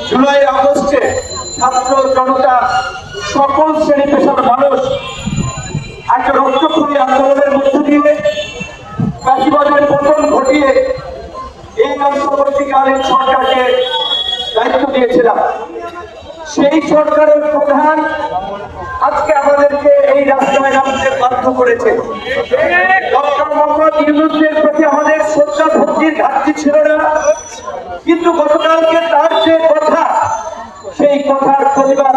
জুলাই আগস্টে ছাত্র জনতা সকল শ্রেণী পেশার মানুষ একটা রক্তক্ষয়ী আন্দোলনের মধ্য দিয়ে ফ্যাসিবাদের পতন ঘটিয়ে এই অন্তর্বর্তীকালীন সরকারকে দায়িত্ব দিয়েছিলাম। সেই সরকারের প্রধান আজকে আমাদেরকে এই রাস্তায় নামতে বাধ্য করেছে। ডক্টর মোহাম্মদ ইউনূসের প্রতি আমাদের শ্রদ্ধা ভক্তির ঘাটতি ছিল না, কিন্তু গতকালকে তার যে কথা, সেই কথার প্রতিবাদ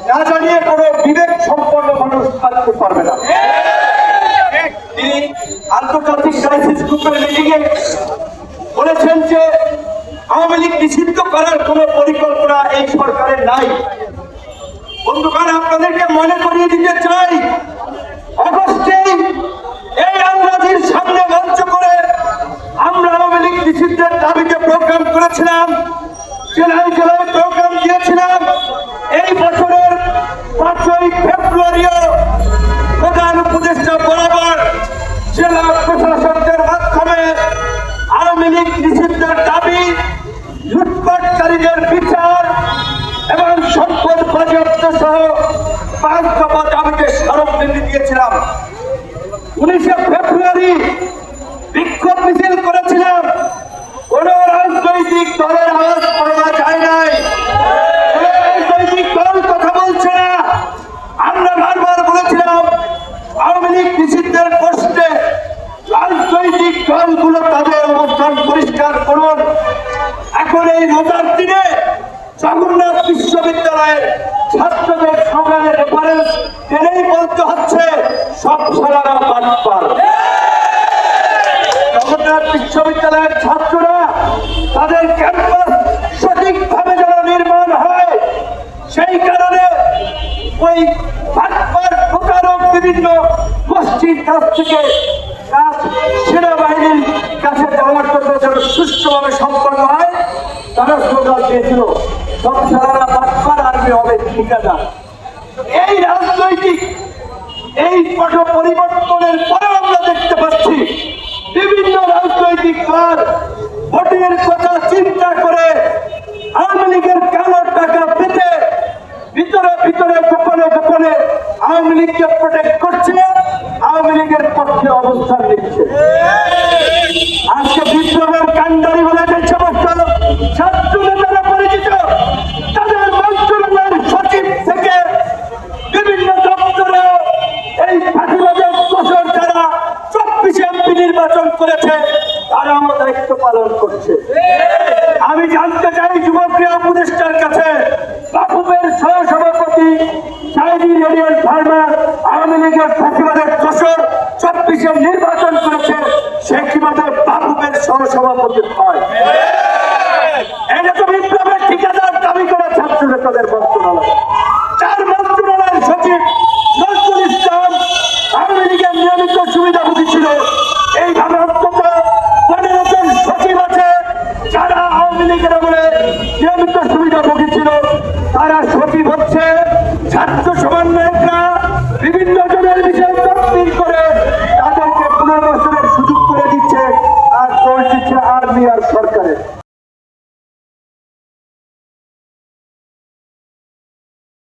না জানিয়ে কোনো বিবেক সম্পন্ন মানুষ থাকতে পারবে না। তিনি আন্তর্জাতিক ক্রাইসিস গ্রুপের মিটিংয়ে বলেছেন যে আওয়ামী লীগ নিষিদ্ধ করার কোন পরিকল্পনা এই সরকারের নাই। বন্ধুগণ, আপনাদেরকে মনে করিয়ে দিতে চাই, অগস্টে এই আঙ্গাজির সামনে মঞ্চ করে আমরা আওয়ামী লীগ নিষিদ্ধের দাবিতে প্রোগ্রাম করেছিলাম, জেলায় জেলায় প্রোগ্রাম দিয়েছিলাম। এই বছরের 5ই ফেব্রুয়ারিও প্রধান উপদেষ্টা বরাবর জেলা প্রশাসকদের মাধ্যমে আওয়ামী লীগ নিষিদ্ধের দাবি, লুটপাটকারীদের বিচার এবং সম্পদ বাজেয়াপ্ত সহ 5 দফা দাবিতে স্মারকলিপি দিয়েছিলাম। 19শে ফেব্রুয়ারি বিক্ষোভ মিছিল করেছিলাম। কোন রাজনৈতিক দলের আওয়াজ পাওয়া যায় নাই, কোন রাজনৈতিক দল কথা বলছে না। আমরা বারবার বলেছিলাম আওয়ামী লীগ নিষিদ্ধের প্রশ্নে রাজনৈতিক দলগুলো তাদের অবস্থান পরিষ্কার করুন। এখন এই রোজার দিনে জগন্নাথ বিশ্ববিদ্যালয়ের ছাত্রদের সংগ্রামের রেফারেন্স টেনেই বলতে হচ্ছে সব সালারা বাটপার। জগন্নাথ বিশ্ববিদ্যালয়ের ছাত্ররা তাদের ক্যাম্পাস সঠিকভাবে যেন নির্মাণ হয়, সেই কারণে ওই বাটপার প্রতারক বিভিন্ন গোষ্ঠীর কাছ থেকে কাজ সেনাবাহিনীর কাছে যাওয়ার জন্য যেন সুষ্ঠুভাবে সম্পন্ন হয়, তারা স্লোগান দিয়েছিল সব সালারা বাটপার, আর্মি হবে ঠিকাদার। এই রাজনৈতিক এই পট পরিবর্তনের পরে আমরা দেখতে পাচ্ছি বিভিন্ন রাজনৈতিক দল ভোটের কথা চিন্তা করে আওয়ামী লীগের কালো টাকা পেতে ভিতরে ভিতরে গোপনে গোপনে আওয়ামী লীগকে প্রোটেক্ট করছে, আওয়ামী লীগের পক্ষে অবস্থান নিচ্ছে। আজকে বিপ্লবের কান্ডারি বলে যে সমস্ত ছাত্র নেতারা পরিচিত, তাদের মন্ত্রণালয়ের সচিব থেকে বিভিন্ন দপ্তরে এই ফাঁসিবাদের দোষর যারা 24 এমপি নির্বাচন করেছে তারাও দায়িত্ব পালন করছে। আমি জানতে চাই যুবক্রিয়া উপদেষ্টার কাছে, বাফুফের সহসভাপতি সাইদিন এরিয়াল ফার্মার আওয়ামী লীগের ফাঁসিবাদের দোষর 24 নির্বাচন করেছে, সে কিভাবে বাফুফের সহসভাপতি হয়? এটা তো বিপ্লবের ঠিকাদার দাবি করে ছাত্র নেতাদের মন্ত্রণালয়। চার মন্ত্রণালয়ের সচিব নজরুল ইসলাম আওয়ামী লীগের নিয়মিত সুবিধাভোগী ছিল। এইভাবে অন্তত 15 জন সচিব আছে যারা আওয়ামী লীগের আমলে নিয়মিত সুবিধাভোগী ছিল। তারা সচিব হচ্ছে ছাত্র সমন্বয়করা, বিভিন্ন জনের